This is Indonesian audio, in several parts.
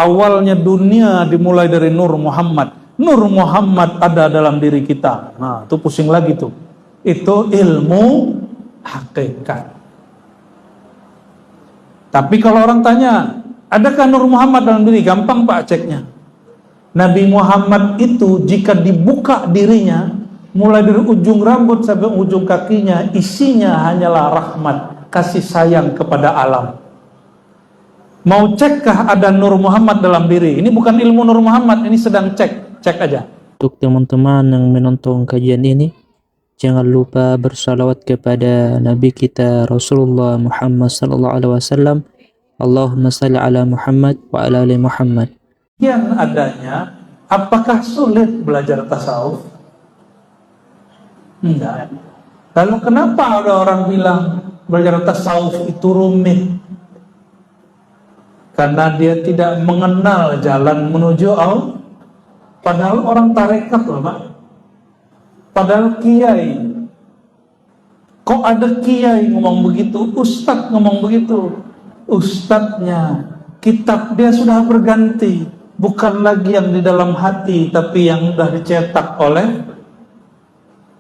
awalnya dunia dimulai dari Nur Muhammad. Nur Muhammad ada dalam diri kita. Nah, itu pusing lagi tuh. Itu ilmu hakikat. Tapi kalau orang tanya, adakah Nur Muhammad dalam diri? Gampang Pak ceknya. Nabi Muhammad itu jika dibuka dirinya, mulai dari ujung rambut sampai ujung kakinya, isinya hanyalah rahmat, kasih sayang kepada alam. Mau cekkah ada Nur Muhammad dalam diri? Ini bukan ilmu Nur Muhammad, ini sedang cek aja. Untuk teman-teman yang menonton kajian ini, jangan lupa bersalawat kepada Nabi kita Rasulullah Muhammad sallallahu alaihi wasallam. Allahumma salli ala Muhammad wa ala ali Muhammad. Yang adanya, apakah sulit belajar tasawuf? Enggak. Lalu kenapa ada orang bilang belajar tasawuf itu rumit? Karena dia tidak mengenal jalan menuju Allah. Padahal orang tarekat loh Pak. Padahal kiai. Kok ada kiai ngomong begitu? Ustadz ngomong begitu. Ustadznya, kitab dia sudah berganti. Bukan lagi yang di dalam hati, tapi yang sudah dicetak oleh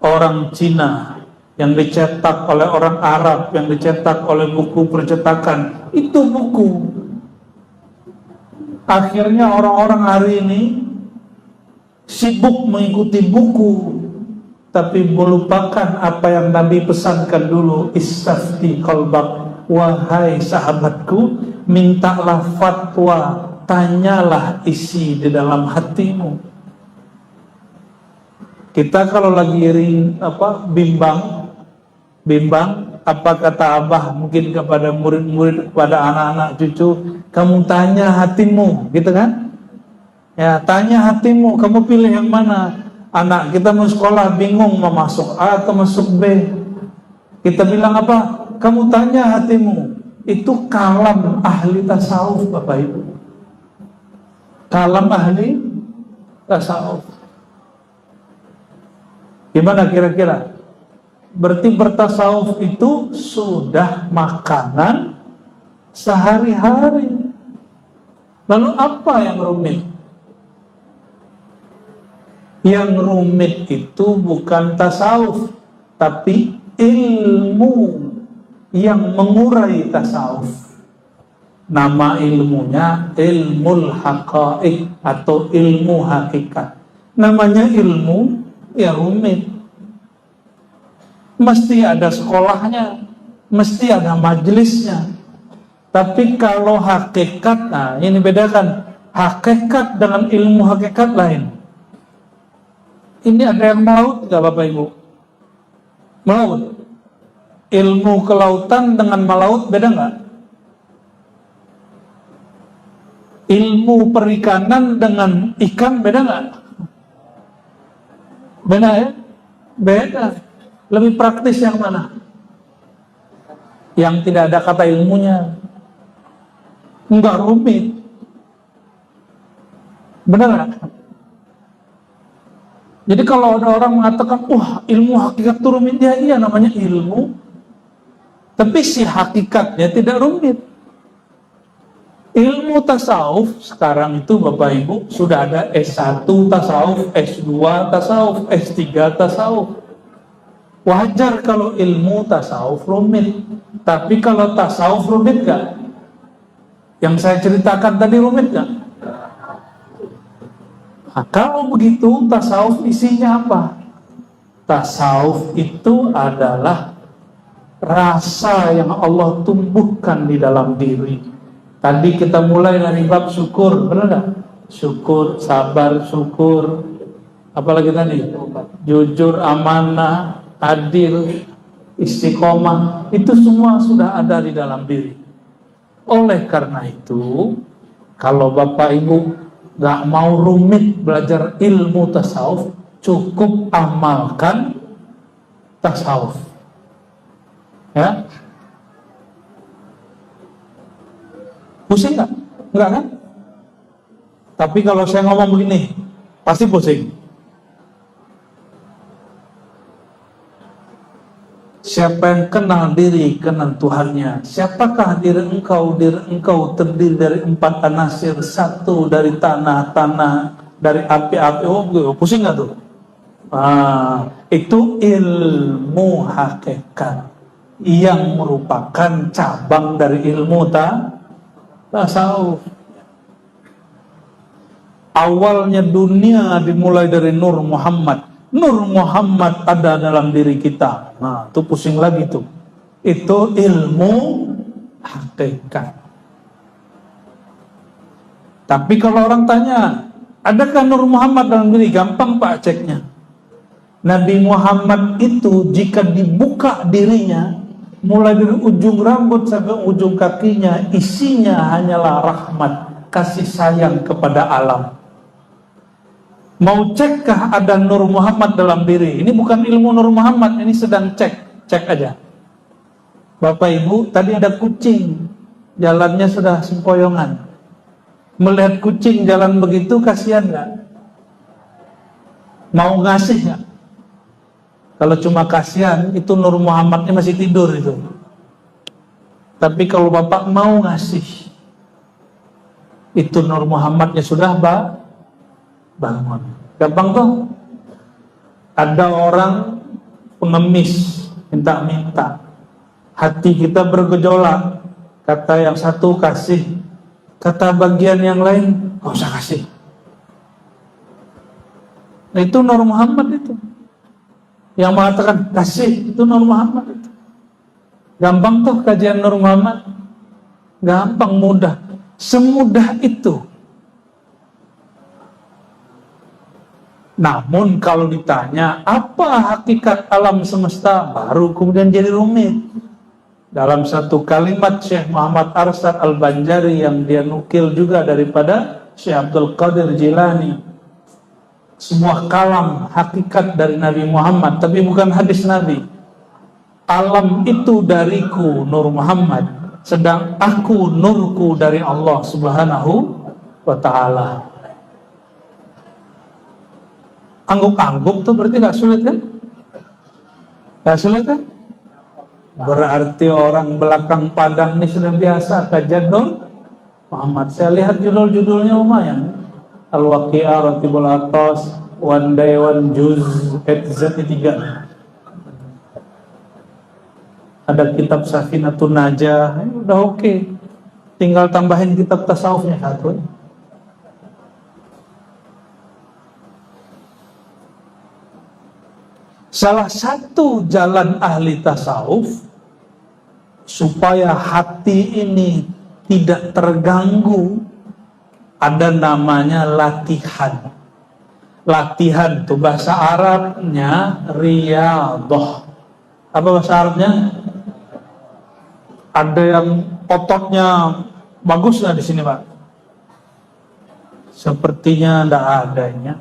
orang Cina, yang dicetak oleh orang Arab, yang dicetak oleh buku percetakan. Itu buku. Akhirnya orang-orang hari ini sibuk mengikuti buku, tapi melupakan apa yang Nabi pesankan dulu. Istafti qalbak, wahai sahabatku, mintalah fatwa, tanyalah isi di dalam hatimu. Kita kalau lagi bimbang, apa kata Abah mungkin kepada murid-murid, kepada anak-anak cucu, kamu tanya hatimu, gitu kan? Ya, tanya hatimu, kamu pilih yang mana? Anak kita mau sekolah bingung mau masuk A atau masuk B. Kita bilang apa? Kamu tanya hatimu. Itu kalam ahli tasawuf, Bapak Ibu. Kalam ahli tasawuf. Gimana kira-kira? Berarti bertasawuf itu sudah makanan sehari-hari. Lalu apa yang rumit? Yang rumit itu bukan tasawuf, tapi ilmu yang mengurai tasawuf. Nama ilmunya ilmul haqaiq atau ilmu hakikat. Namanya ilmu ya rumit. Mesti ada sekolahnya, mesti ada majelisnya. Tapi kalau hakikat, nah ini bedakan hakikat dengan ilmu hakikat lain. Ini ada yang melaut nggak Bapak Ibu? Melaut. Ilmu kelautan dengan melaut beda nggak? Ilmu perikanan dengan ikan beda nggak? Beda ya? Beda. Lebih praktis yang mana? Yang tidak ada kata ilmunya. Enggak rumit. Benar nggak? Jadi kalau ada orang mengatakan, wah ilmu hakikat itu rumit, ya iya namanya ilmu. Tapi si hakikatnya tidak rumit. Ilmu tasawuf sekarang itu Bapak Ibu sudah ada S1 tasawuf, S2 tasawuf, S3 tasawuf. Wajar kalau ilmu tasawuf rumit. Tapi kalau tasawuf rumit gak? Yang saya ceritakan tadi rumit gak? Nah, kalau begitu tasawuf isinya apa? Tasawuf itu adalah rasa yang Allah tumbuhkan di dalam diri. Tadi kita mulai dari bab syukur, benar gak? Syukur, sabar, syukur. Apalagi tadi? Jujur, amanah, adil, istiqomah. Itu semua sudah ada di dalam diri. Oleh karena itu, kalau Bapak Ibu gak mau rumit belajar ilmu tasawuf, cukup amalkan tasawuf. Ya? Pusing gak? Enggak kan? Tapi kalau saya ngomong begini, pasti pusing. Siapa yang kenal diri, kenal Tuhannya. Siapakah diri engkau? Diri engkau terdiri dari 4 anasir. 1 dari tanah, dari api-api. Oh, pusing gak tuh? Itu ilmu hakikat yang merupakan cabang dari ilmu tasawuf. Awalnya dunia dimulai dari Nur Muhammad. Nur Muhammad ada dalam diri kita. Nah, itu pusing lagi tuh. Itu ilmu hakikat. Tapi kalau orang tanya, adakah Nur Muhammad dalam diri? Gampang Pak ceknya. Nabi Muhammad itu jika dibuka dirinya, mulai dari ujung rambut sampai ujung kakinya, isinya hanyalah rahmat, kasih sayang kepada alam. Mau cekkah ada Nur Muhammad dalam diri? Ini bukan ilmu Nur Muhammad, ini sedang cek aja. Bapak Ibu, tadi ada kucing, jalannya sudah sempoyongan. Melihat kucing jalan begitu, kasihan nggak? Mau ngasih nggak? Kalau cuma kasihan, itu Nur Muhammadnya masih tidur itu. Tapi kalau Bapak mau ngasih, itu Nur Muhammadnya sudah bangun. Gampang tuh. Ada orang pengemis, minta-minta. Hati kita bergejolak. Kata yang satu kasih, kata bagian yang lain gak usah kasih. Nah, itu Nur Muhammad itu. Yang mengatakan kasih, itu Nur Muhammad itu. Gampang tuh kajian Nur Muhammad. Gampang, mudah. Semudah itu. Namun kalau ditanya apa hakikat alam semesta, baru kemudian jadi rumit. Dalam satu kalimat Syekh Muhammad Arsyad Al-Banjari yang dia nukil juga daripada Syekh Abdul Qadir Jilani, sebuah kalam hakikat dari Nabi Muhammad, tapi bukan hadis Nabi. Alam itu dariku, Nur Muhammad, sedang aku nurku dari Allah Subhanahu wa ta'ala. Angguk-angguk tuh berarti gak sulit kan? Gak sulit kan? Berarti orang belakang Padang ini sudah biasa kajian Nur Muhammad. Saya lihat judul-judulnya lumayan. Al-Waqi'ah, Ratibul Atas, One Day, One Juz, Z3. Ada kitab Safinatun Najah, udah oke. Tinggal tambahin kitab tasawufnya satu. Salah satu jalan ahli tasawuf supaya hati ini tidak terganggu, ada namanya latihan. Latihan itu bahasa Arabnya riyadhah. Apa bahasa Arabnya? Ada yang ototnya bagus nggak di sini, Pak? Sepertinya enggak adanya.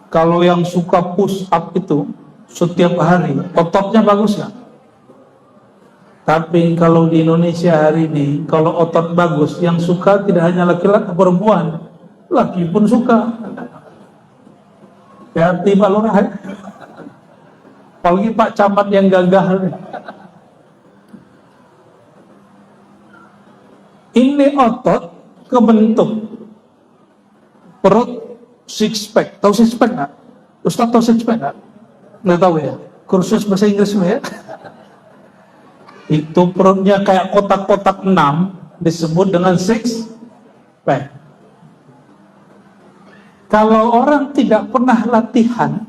Kalau yang suka push up itu setiap hari, ototnya bagus nggak? Tapi kalau di Indonesia hari ini, kalau otot bagus, yang suka tidak hanya laki-laki, perempuan, laki pun suka. Hati Pak Lurah, apalagi Pak Camat yang gagah. Ini otot kebentuk perut six pack. Tahu six pack nggak? Ustaz tahu six pack nggak? Nggak tahu ya? Kursus bahasa Inggris ya? Itu perutnya kayak kotak-kotak 6 disebut dengan six pack. Kalau orang tidak pernah latihan,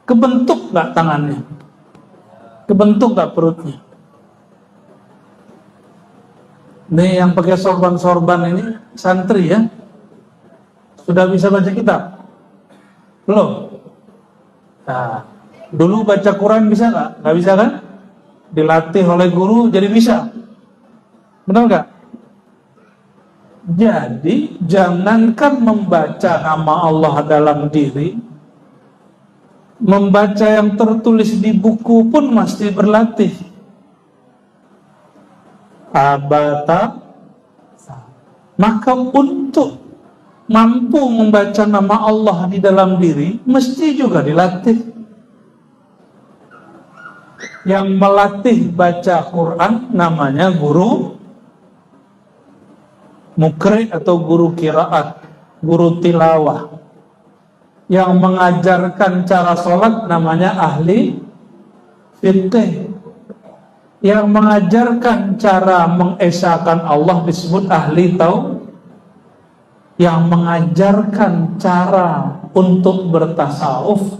kebentuk nggak tangannya? Kebentuk nggak perutnya? Nih yang pakai sorban-sorban ini santri ya? Sudah bisa baca kitab? Belum? Nah, dulu baca Quran bisa nggak? Nggak bisa kan? Dilatih oleh guru jadi bisa. Benar nggak? Jadi jangankan membaca nama Allah dalam diri, membaca yang tertulis di buku pun mesti berlatih. Abata. Maka untuk mampu membaca nama Allah di dalam diri mesti juga dilatih. Yang melatih baca Quran namanya guru mukri atau guru qiraat, guru tilawah. Yang mengajarkan cara sholat namanya ahli fikih. Yang mengajarkan cara mengesahkan Allah disebut ahli tauhid. Yang mengajarkan cara untuk bertasawuf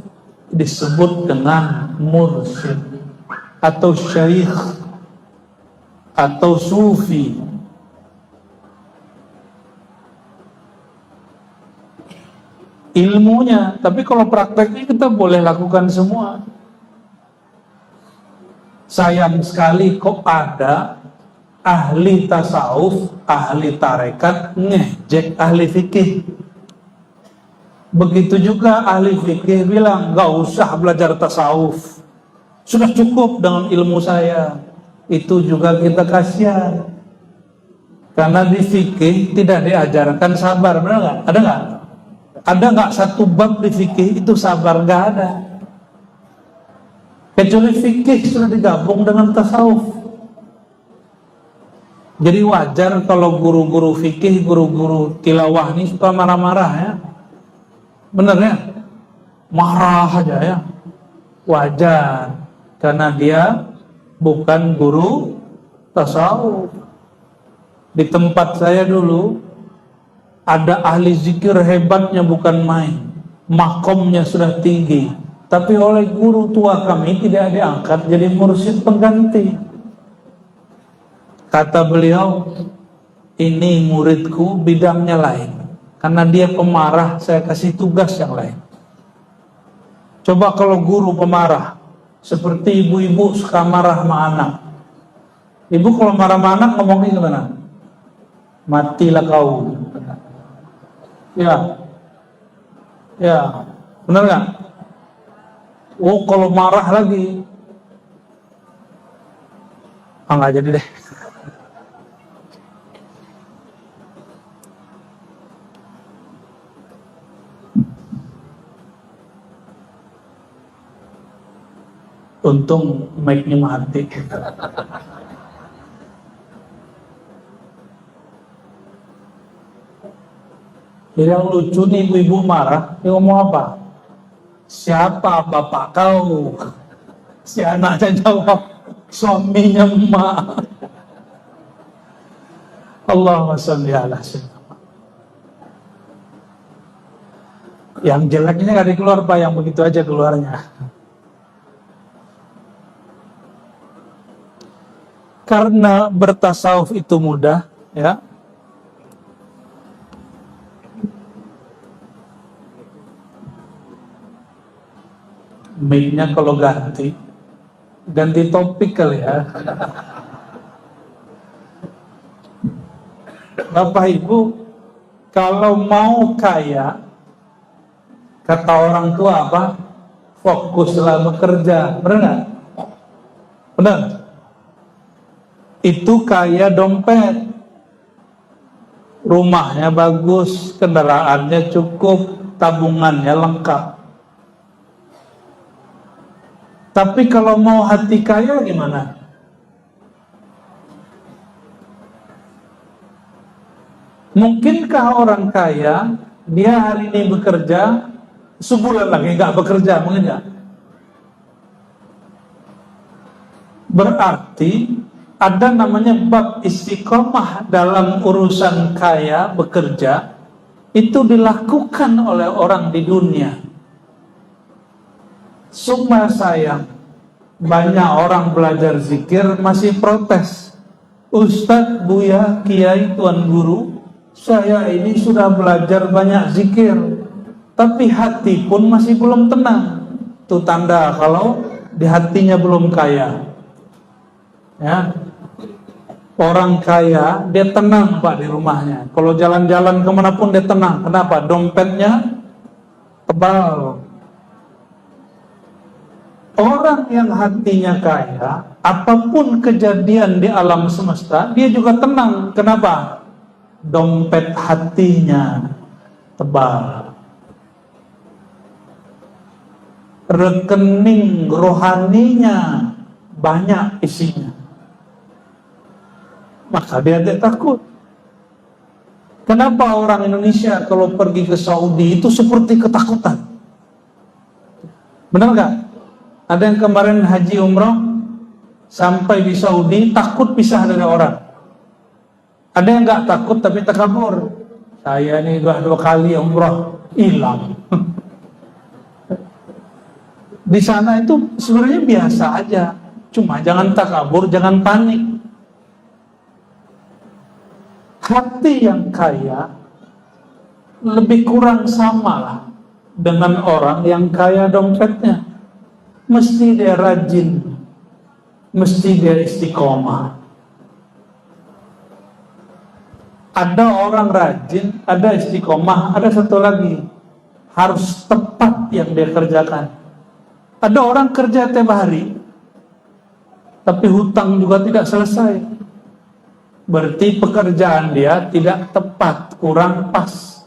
disebut dengan mursyid atau syekh atau sufi. Ilmunya, tapi kalau prakteknya kita boleh lakukan semua. Sayang sekali kok ada ahli tasawuf, ahli tarekat ngejek ahli fikih. Begitu juga ahli fikih bilang gak usah belajar tasawuf, sudah cukup dengan ilmu saya. Itu juga kita kasihan, karena di fikih tidak diajarkan sabar, benar nggak? Ada nggak? Ada nggak satu bab di fikih itu sabar? Nggak ada. Kecuali fikih sudah digabung dengan tasawuf. Jadi wajar kalau guru-guru fikih, guru-guru tilawah ini suka marah-marah ya. Bener ya? Marah aja ya. Wajar. Karena dia bukan guru tasawuf. Di tempat saya dulu ada ahli zikir hebatnya bukan main. Makomnya sudah tinggi. Tapi oleh guru tua kami tidak diangkat jadi mursyid pengganti. Kata beliau, ini muridku bidangnya lain. Karena dia pemarah, saya kasih tugas yang lain. Coba kalau guru pemarah, seperti ibu-ibu suka marah sama anak. Ibu kalau marah sama anak ngomongnya gimana? Matilah kau. Ya, ya, benar nggak? Oh, kalau marah lagi, nggak jadi deh. Untung mic-nya mati. Jadi yang lucu nih, ibu-ibu marah, dia ngomong apa? Siapa bapak kau? Si anaknya jawab, suaminya emak. Allahumma sholli ala sayyidina. Yang jeleknya nggak dikeluar Pak, yang begitu aja keluarnya. Karena bertasawuf itu mudah, ya. Mic-nya kalau ganti topik kali ya. Bapak Ibu, kalau mau kaya, kata orang tua apa? Fokuslah bekerja, benar nggak? Benar. Itu kaya dompet, rumahnya bagus, kendaraannya cukup, tabungannya lengkap. Tapi kalau mau hati kaya gimana? Mungkinkah orang kaya dia hari ini bekerja, sebulan lagi nggak bekerja, mungkin nggak? Berarti ada namanya bab istiqomah dalam urusan kaya bekerja, itu dilakukan oleh orang di dunia. Cuma sayang, banyak orang belajar zikir masih protes. Ustadz, Buya, Kiai, Tuan Guru, saya ini sudah belajar banyak zikir, tapi hati pun masih belum tenang. Itu tanda kalau di hatinya belum kaya. Ya, orang kaya dia tenang Pak di rumahnya. Kalau jalan-jalan kemanapun dia tenang. Kenapa? Dompetnya tebal. Orang yang hatinya kaya, apapun kejadian di alam semesta, dia juga tenang. Kenapa? Dompet hatinya tebal. Rekening rohaninya banyak isinya, maka dia tidak takut. Kenapa orang Indonesia kalau pergi ke Saudi itu seperti ketakutan? Benar nggak? Ada yang kemarin haji umroh sampai di Saudi takut pisah dari orang. Ada yang nggak takut tapi takabur. Saya ini dua kali umroh hilang. Di sana itu sebenarnya biasa aja, cuma jangan takabur, jangan panik. Hati yang kaya lebih kurang samalah dengan orang yang kaya dompetnya. Mesti dia rajin, mesti dia istiqomah. Ada orang rajin, ada istiqomah, ada satu lagi, harus tepat yang dia kerjakan. Ada orang kerja tiap hari, tapi hutang juga tidak selesai. Berarti pekerjaan dia tidak tepat, kurang pas.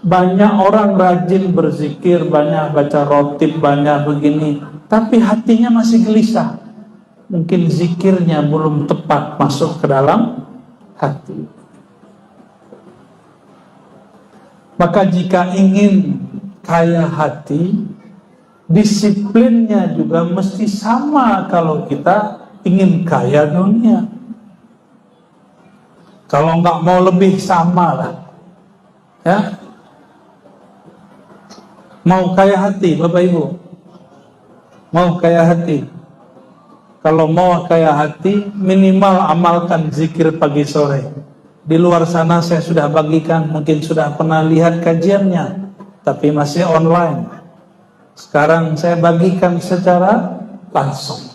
Banyak orang rajin berzikir, banyak baca rotib, banyak begini, tapi hatinya masih gelisah. Mungkin zikirnya belum tepat masuk ke dalam hati. Maka jika ingin kaya hati, disiplinnya juga mesti sama kalau kita ingin kaya dunia. Kalau nggak mau lebih sama lah, ya. Mau kaya hati, Bapak Ibu, mau kaya hati. Kalau mau kaya hati, minimal amalkan zikir pagi sore. Di luar sana saya sudah bagikan, mungkin sudah pernah lihat kajiannya, tapi masih online. Sekarang saya bagikan secara langsung.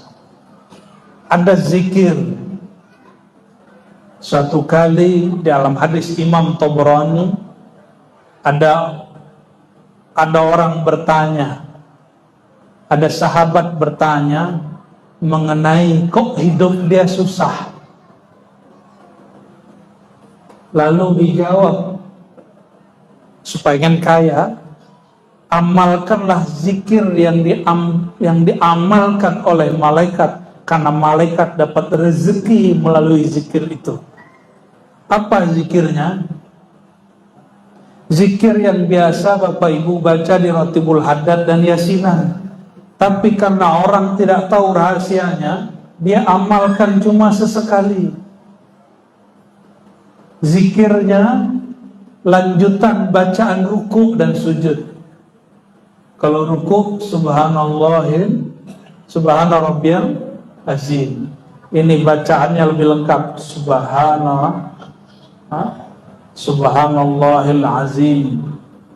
Ada zikir. Suatu kali dalam hadis Imam Tabrani ada orang bertanya, ada sahabat bertanya mengenai kok hidup dia susah. Lalu dijawab, supaya ingin kaya, amalkanlah zikir yang diamalkan oleh malaikat, karena malaikat dapat rezeki melalui zikir itu. Apa zikirnya? Zikir yang biasa Bapak Ibu baca di Rotibul Haddad dan Yasinan. Tapi karena orang tidak tahu rahasianya, dia amalkan cuma sesekali. Zikirnya lanjutan bacaan ruku dan sujud. Kalau ruku, subhanallahil, subhana rabbiyal azim. Ini bacaannya lebih lengkap. Subhanallahil azim,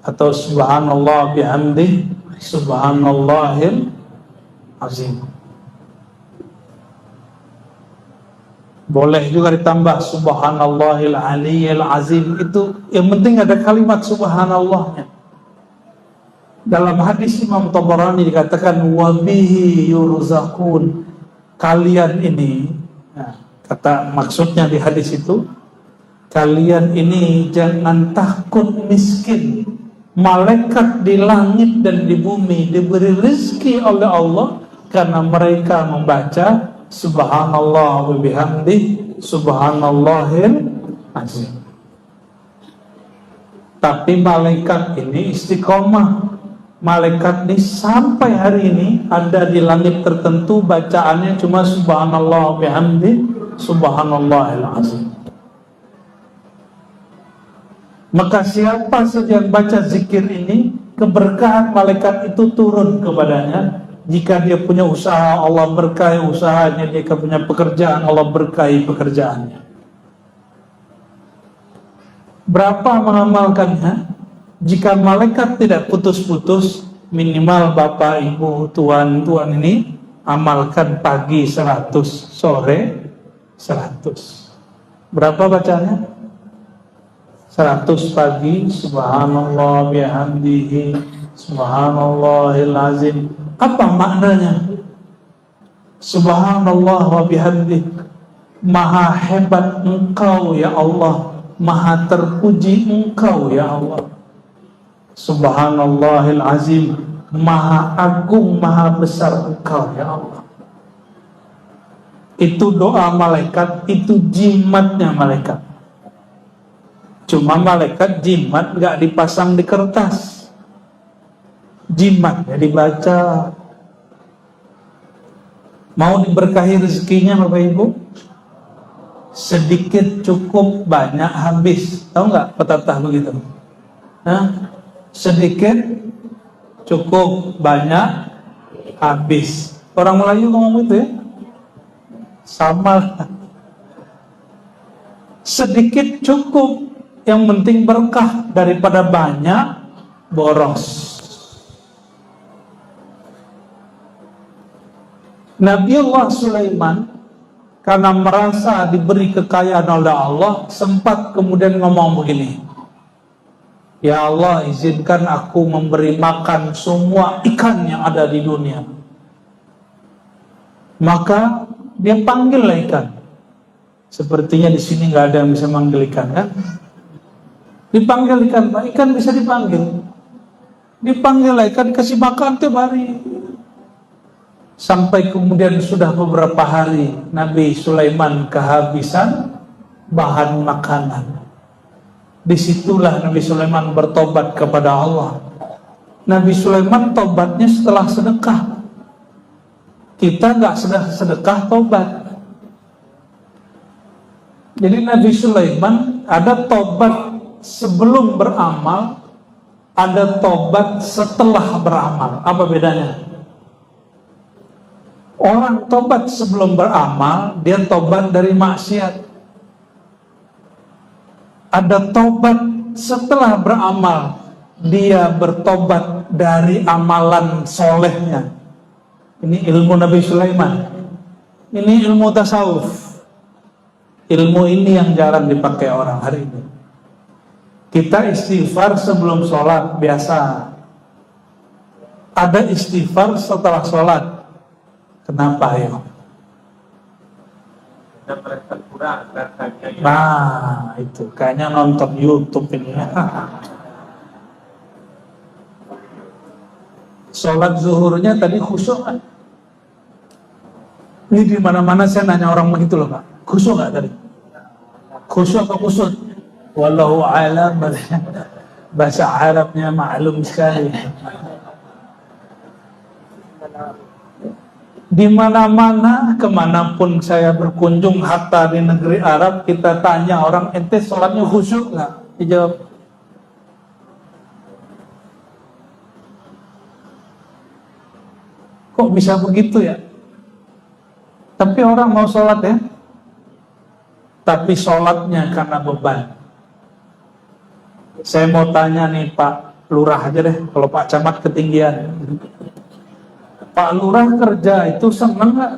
atau subhanallah bihamdi, subhanallahil azim. Boleh juga ditambah subhanallahil aliyyil azim. Itu yang penting ada kalimat subhanallahnya. Dalam hadis Imam Tabrani dikatakan wabihi yurzaqun. Kalian ini, nah, kata maksudnya di hadis itu, kalian ini jangan takut miskin. Malaikat di langit dan di bumi diberi rezeki oleh Allah karena mereka membaca subhanallah wa bihamdi subhanallahil azim. Tapi malaikat ini istiqomah. Malaikat ini sampai hari ini ada di langit tertentu bacaannya cuma subhanallah bihamdi subhanallahil azim. Maka siapa saja yang baca zikir ini, keberkahan malaikat itu turun kepadanya. Jika dia punya usaha, Allah berkahi usahanya. Jika punya pekerjaan, Allah berkahi pekerjaannya. Berapa mengamalkannya? Jika malaikat tidak putus-putus, minimal Bapak, Ibu, Tuan ini amalkan pagi 100, sore 100. Berapa bacanya? 100 pagi, subhanallah bihamdihi, subhanallahil azim. Apa maknanya? Subhanallah wa bihamdihi, maha hebat engkau ya Allah, maha terpuji engkau ya Allah. Subhanallahil azim, maha agung, maha besar engkau ya Allah. Itu doa malaikat, itu jimatnya malaikat. Cuma malaikat jimat gak dipasang di kertas, jimatnya dibaca. Mau diberkahi rezekinya Bapak Ibu? Sedikit cukup, banyak habis. Tahu nggak pepatah begitu? Hah? Sedikit cukup, banyak habis. Orang Melayu ngomong itu ya? Sama. Sedikit cukup, yang penting berkah, daripada banyak boros. Nabiullah Sulaiman karena merasa diberi kekayaan oleh Allah, sempat kemudian ngomong begini, ya Allah, izinkan aku memberi makan semua ikan yang ada di dunia. Maka dia panggillah ikan. Sepertinya di sini nggak ada yang bisa manggil ikan, kan? Dipanggil ikan, Pak. Ikan bisa dipanggil. Dipanggil ikan, kasih makan tiap hari. Sampai kemudian sudah beberapa hari Nabi Sulaiman kehabisan bahan makanan. Disitulah Nabi Sulaiman bertobat kepada Allah. Nabi Sulaiman tobatnya setelah sedekah. Kita nggak sedekah tobat. Jadi Nabi Sulaiman ada tobat sebelum beramal, ada tobat setelah beramal. Apa bedanya? Orang tobat sebelum beramal, dia tobat dari maksiat. Ada tobat setelah beramal, dia bertobat dari amalan solehnya. Ini ilmu Nabi Sulaiman. Ini ilmu tasawuf. Ilmu ini yang jarang dipakai orang hari ini. Kita istighfar sebelum sholat biasa. Ada istighfar setelah sholat. Kenapa ya? Nah, itu kayaknya nonton YouTube ini ya. Sholat zuhurnya tadi khusyuk kan? Ini di mana-mana saya nanya orang begitu loh Pak. Khusyuk nggak tadi? Khusyuk atau khusyuk? Wallahu a'lam. Bahasa Arabnya maklum sekali. Di mana-mana, kemanapun saya berkunjung, hatta di negeri Arab, kita tanya orang, ente sholatnya khusyuk nggak? Dijawab, kok bisa begitu ya? Tapi orang mau sholat ya, tapi sholatnya karena beban. Saya mau tanya nih Pak Lurah aja deh, kalau Pak Camat ketinggian. Pak Lurah kerja itu seneng nggak?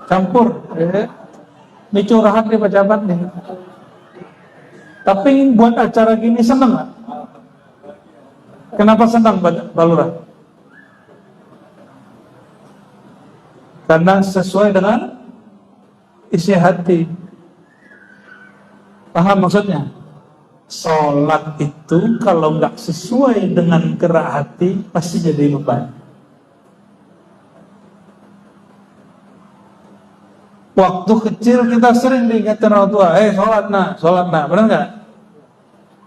Campur. Ini curhat nih Pak Camat nih. Tapi buat acara gini seneng nggak? Kenapa senang Pak Lurah? Karena sesuai dengan isi hati. Paham maksudnya? Sholat itu kalau nggak sesuai dengan gerak hati pasti jadi beban. Waktu kecil kita sering diingatkan orang tua, sholat nak, benar nggak?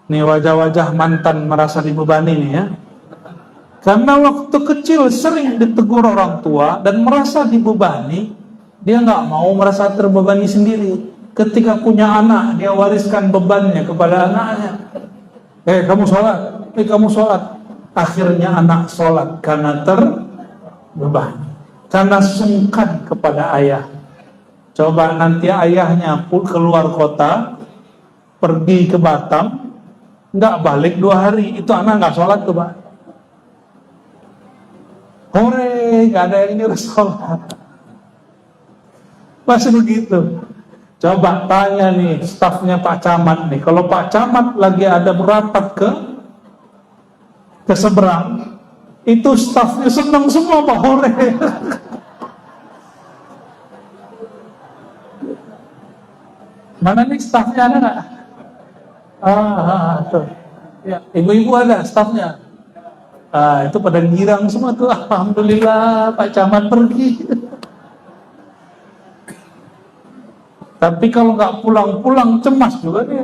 Nih wajah-wajah mantan merasa dibebani nih ya. Karena waktu kecil sering ditegur orang tua dan merasa dibebani, dia nggak mau merasa terbebani sendiri. Ketika punya anak, dia wariskan bebannya kepada anaknya. Kamu sholat. Akhirnya anak sholat karena terbebani, karena sungkan kepada ayah. Coba nanti ayahnya keluar kota, pergi ke Batam, nggak balik 2 hari, itu anak nggak sholat tuh Pak. Hore, nggak ada yang nyuruh sholat. Masih begitu. Coba tanya nih stafnya Pak Camat nih, kalau Pak Camat lagi ada berapat ke seberang, itu stafnya senang semua Pak Hore. Mana nih stafnya, ada nggak? Tuh. Ya, ibu-ibu ada stafnya. Itu pada girang semua tuh. Alhamdulillah Pak Camat pergi. Tapi kalau nggak pulang-pulang cemas juga dia.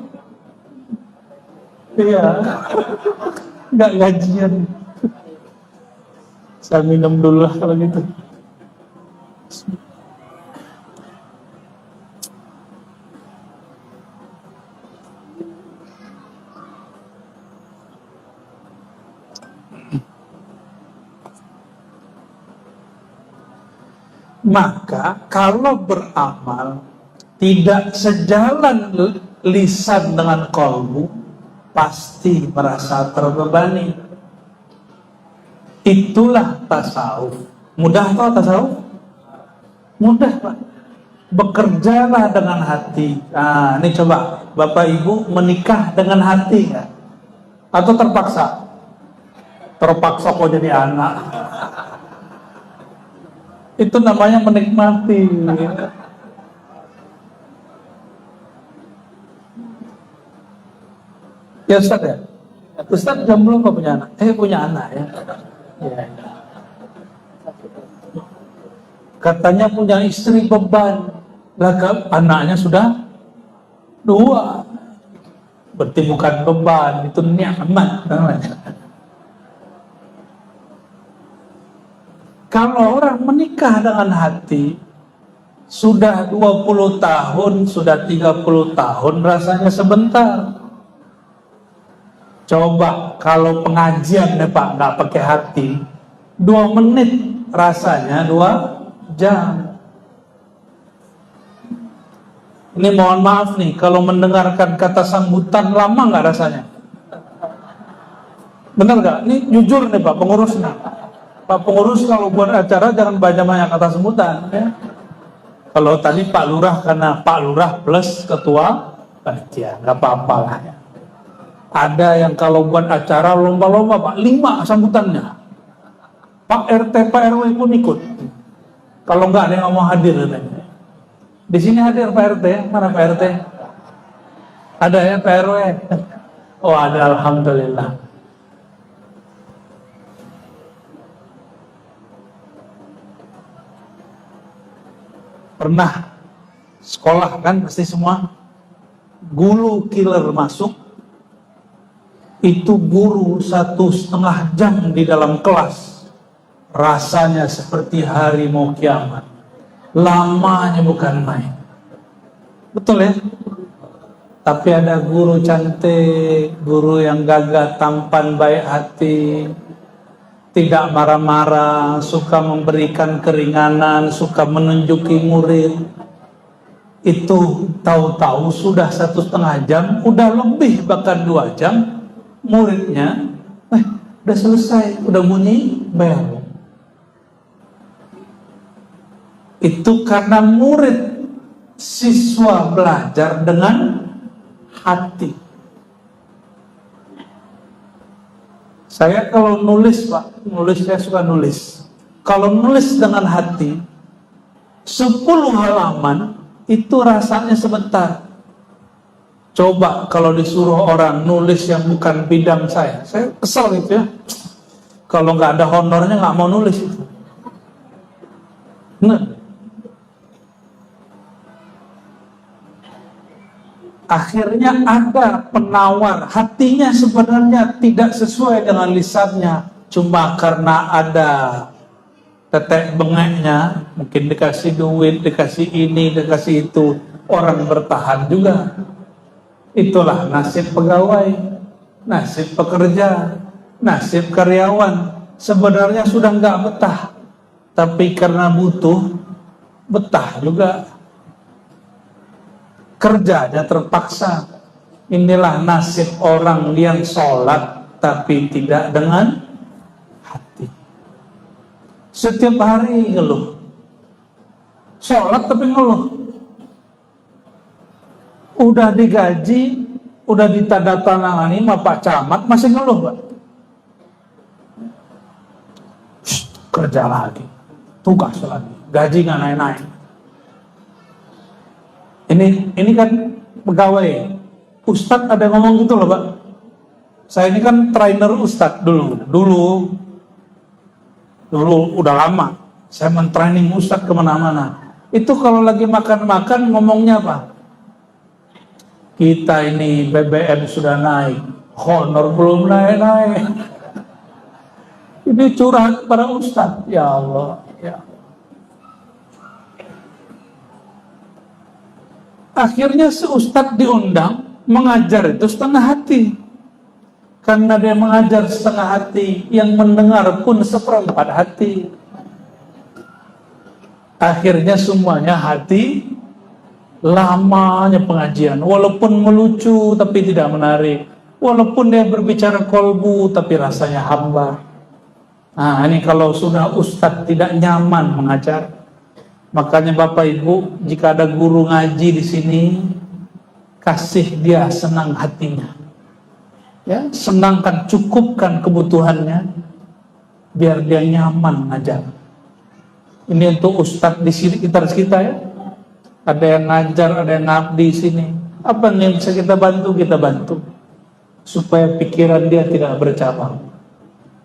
Iya, nggak gajian. Saya minum dulu lah kalau gitu. Maka kalau beramal tidak sejalan lisan dengan kalbu, pasti merasa terbebani. Itulah tasawuf. Mudah atau tasawuf? Mudah, Pak. Bekerjalah dengan hati. Nah, ini coba Bapak Ibu menikah dengan hati ya? Atau terpaksa? Terpaksa kok jadi anak. Itu namanya menikmati. Ya Ustaz ya? Ustaz jomblo kok punya anak? Punya anak ya. Ya. Katanya punya istri beban. Lah anaknya sudah 2. Berarti bukan beban, itu nikmat namanya. Kalau orang menikah dengan hati, sudah 20 tahun, sudah 30 tahun, rasanya sebentar. Coba kalau pengajian nih Pak, nggak pakai hati, 2 menit rasanya 2 jam. Ini mohon maaf nih, kalau mendengarkan kata sambutan lama nggak rasanya? Benar nggak? Ini jujur nih Pak pengurus nih. Pak pengurus kalau buat acara jangan banyak-banyak kata sambutan ya. Kalau tadi Pak Lurah karena Pak Lurah plus ketua panitia, nggak apa-apa lah ya. Ada yang kalau buat acara lomba-lomba Pak 5 sambutannya. Pak RT, Pak RW pun ikut. Kalau nggak ada yang mau hadir katanya. Di sini hadir Pak RT, mana Pak RT? Ada ya Pak RW? Oh ada, alhamdulillah. Pernah sekolah kan pasti semua, guru killer masuk, itu guru 1,5 jam di dalam kelas, rasanya seperti hari mau kiamat, lamanya bukan main. Betul ya? Tapi ada guru cantik, guru yang gagah, tampan, baik hati, tidak marah-marah, suka memberikan keringanan, suka menunjuki murid. Itu tahu-tahu sudah 1,5 jam, udah lebih bahkan 2 jam, muridnya, udah selesai, udah bunyi bel. Itu karena murid siswa belajar dengan hati. Saya kalau nulis Pak, saya suka nulis. Kalau nulis dengan hati, 10 halaman itu rasanya sebentar. Coba kalau disuruh orang nulis yang bukan bidang saya kesel gitu ya. Kalau nggak ada honornya nggak mau nulis itu. Nah, akhirnya ada penawar, hatinya sebenarnya tidak sesuai dengan lisannya, cuma karena ada tetek bengeknya, mungkin dikasih duit, dikasih ini, dikasih itu, orang bertahan juga. Itulah nasib pegawai, nasib pekerja, nasib karyawan. Sebenarnya sudah nggak betah, tapi karena butuh, betah juga. Kerjanya terpaksa. Inilah nasib orang yang sholat tapi tidak dengan hati. Setiap hari ngeluh, sholat tapi ngeluh. Udah digaji, udah ditandatangani sama Pak Camat, masih ngeluh Pak. Kerja lagi, tugas lagi, gaji nggak naik-naik. Ini kan pegawai. Ustadz ada yang ngomong gitu loh Pak. Saya ini kan trainer Ustadz dulu udah lama. Saya men-training Ustadz kemana-mana. Itu kalau lagi makan-makan ngomongnya apa? Kita ini BBM sudah naik, honor belum naik-naik. Ini curhat para ustadz. Ya Allah, ya. Akhirnya si ustadz diundang mengajar itu setengah hati. Karena dia mengajar setengah hati, yang mendengar pun seperempat hati. Akhirnya semuanya hati. Lamanya pengajian, walaupun melucu tapi tidak menarik, walaupun dia berbicara kolbu tapi rasanya hambar. Nah, ini kalau sudah ustadz tidak nyaman mengajar. Makanya Bapak Ibu, jika ada guru ngaji di sini, kasih dia senang hatinya, ya, senangkan, cukupkan kebutuhannya, biar dia nyaman mengajar. Ini untuk ustadz di sini kita ya. Ada yang ngajar, ada yang ngabdi di sini. Apa yang bisa kita bantu, supaya pikiran dia tidak bercabang.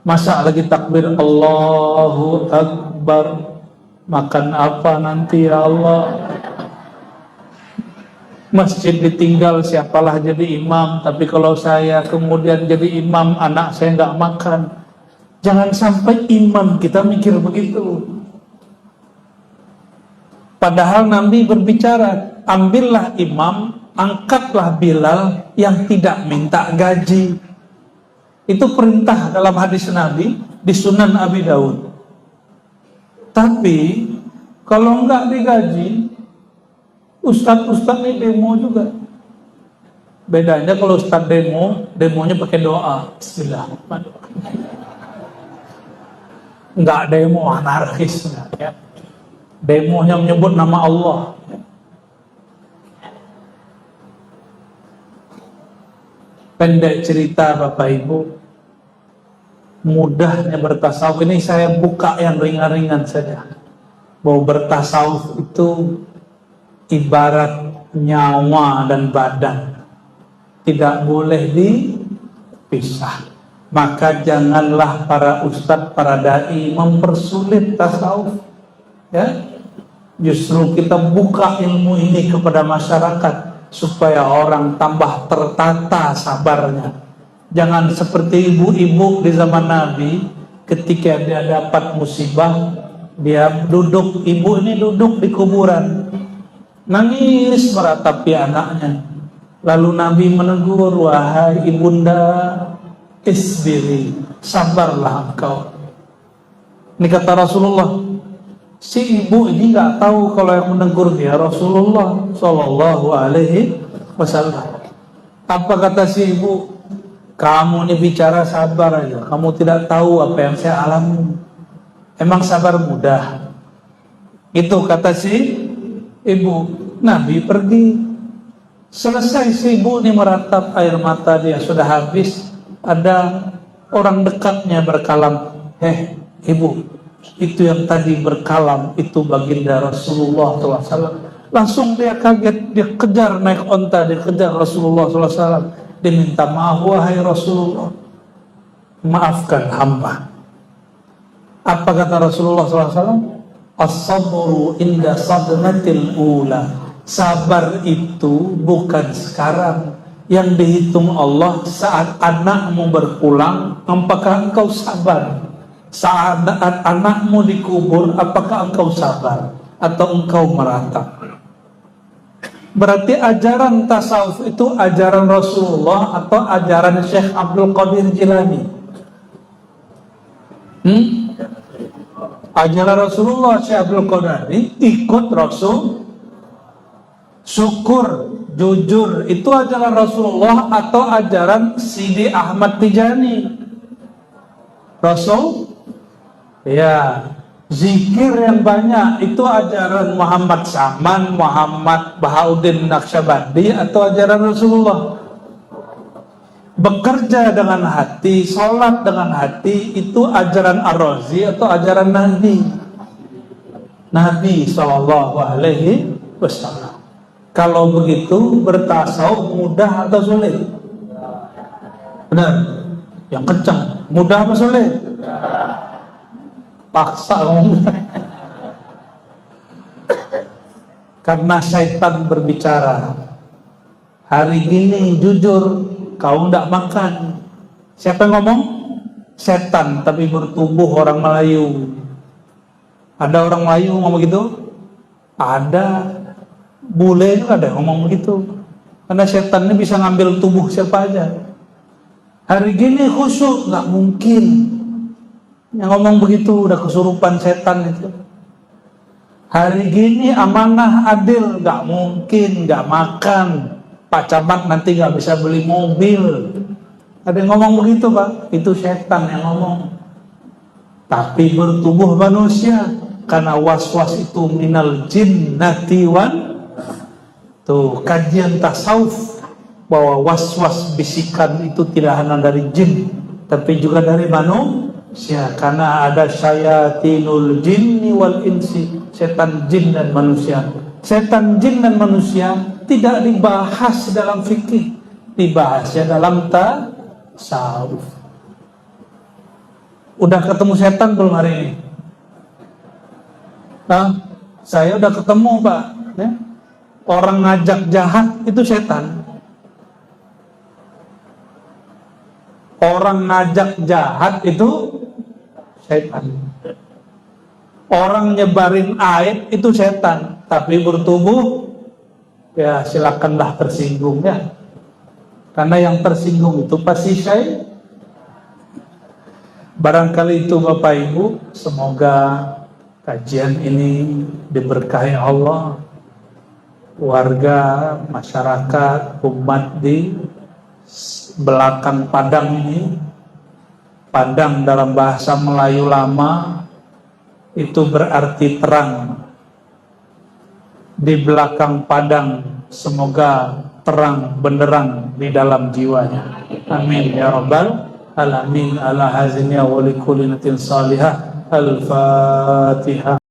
Masa lagi takbir Allahu Akbar, makan apa nanti ya Allah? Masjid ditinggal, siapalah jadi imam. Tapi kalau saya kemudian jadi imam, anak saya nggak makan. Jangan sampai imam kita mikir begitu. Padahal Nabi berbicara, ambillah imam, angkatlah Bilal yang tidak minta gaji. Itu perintah dalam hadis Nabi di Sunan Abi Daud. Tapi kalau enggak digaji, ustadz ini demo juga. Bedanya kalau ustadz demonya pakai doa. Bismillahirrahmanirrahim. Enggak demo, anarkis ya. Demonya menyebut nama Allah. Pendek cerita Bapak Ibu, mudahnya bertasawuf. Ini saya buka yang ringan-ringan saja. Bahwa bertasawuf itu ibarat nyawa dan badan, tidak boleh dipisah. Maka janganlah para ustadz, para dai mempersulit tasawuf. Ya, justru kita buka ilmu ini kepada masyarakat supaya orang tambah tertata sabarnya. Jangan seperti ibu-ibu di zaman Nabi, ketika dia dapat musibah, dia duduk, ibu ini duduk di kuburan, nangis meratapi anaknya. Lalu Nabi menegur, wahai ibunda, isbiri, sabarlah engkau. Ini kata Rasulullah. Si ibu ini nggak tahu kalau yang menegur dia Rasulullah Shallallahu Alaihi Wasallam. Apa kata si ibu? Kamu ini bicara sabar aja. Kamu tidak tahu apa yang saya alami. Emang sabar mudah? Itu kata si ibu. Nabi pergi. Selesai si ibu ini meratap, air mata dia sudah habis. Ada orang dekatnya berkalam, ibu, itu yang tadi berkalam itu baginda Rasulullah SAW. Langsung dia kaget, dia kejar naik onta, dia kejar Rasulullah SAW. Dia minta maaf, wahai Rasulullah, maafkan hamba. Apa kata Rasulullah SAW? As-sabru inda sadmatil ula. Sabar itu bukan sekarang. Yang dihitung Allah saat anakmu berpulang, apakah engkau sabar? Saat anakmu dikubur, apakah engkau sabar atau engkau meratap? Berarti ajaran tasawuf itu ajaran Rasulullah atau ajaran Syekh Abdul Qadir Jilani? Ajaran Rasulullah, Syekh Abdul Qadir ikut Rasul, syukur, jujur, itu ajaran Rasulullah atau ajaran Sidi Ahmad Tijani? Rasul, ya, zikir yang banyak itu ajaran Muhammad Saman, Muhammad Bahauddin Naqsyabandi atau ajaran Rasulullah? Bekerja dengan hati, sholat dengan hati, itu ajaran Ar-Razi atau ajaran Nabi? Nabi Sallallahu Alaihi Wasallam. Kalau begitu bertasawuf mudah atau sulit? Benar? Yang kencang, mudah atau sulit? Paksa ngomong. Karena syaitan berbicara, hari ini jujur kau ndak makan. Siapa yang ngomong? Setan, tapi bertubuh orang Melayu. Ada orang Melayu ngomong gitu? Ada. Bule juga ada ngomong begitu. Karena setan ini bisa ngambil tubuh siapa aja. Hari gini khusyuk, nggak mungkin. Yang ngomong begitu udah kesurupan setan itu. Hari gini amanah adil, nggak mungkin, nggak makan. Pak Camat nanti nggak bisa beli mobil. Ada yang ngomong begitu, Pak? Itu setan yang ngomong. Tapi bertubuh manusia, karena was-was itu minal jinnati wan. Tuh kajian tasawuf bahwa was-was bisikan itu tidak hanya dari jin, tapi juga dari manusia. Karena ada syayatinul jinni wal insi, setan jin dan manusia. Setan jin dan manusia tidak dibahas dalam fikih, dibahasnya dalam tasawuf. Udah ketemu setan belum hari ini? Nah, saya udah ketemu, Pak. Ya? Orang ngajak jahat itu setan. Orang ngajak jahat itu setan. Orang nyebarin aib itu setan. Tapi bertubuh, ya silakanlah tersinggung ya. Karena yang tersinggung itu pasti syaitan. Barangkali itu Bapak Ibu, semoga kajian ini diberkahi Allah. Warga, masyarakat, umat di belakang Padang ini. Padang dalam bahasa Melayu lama itu berarti terang. Di belakang Padang, semoga terang benderang di dalam jiwanya. Amin ya rabbal alamin. Ala hazinnya wa likulli natin salihah. Al-Fatihah.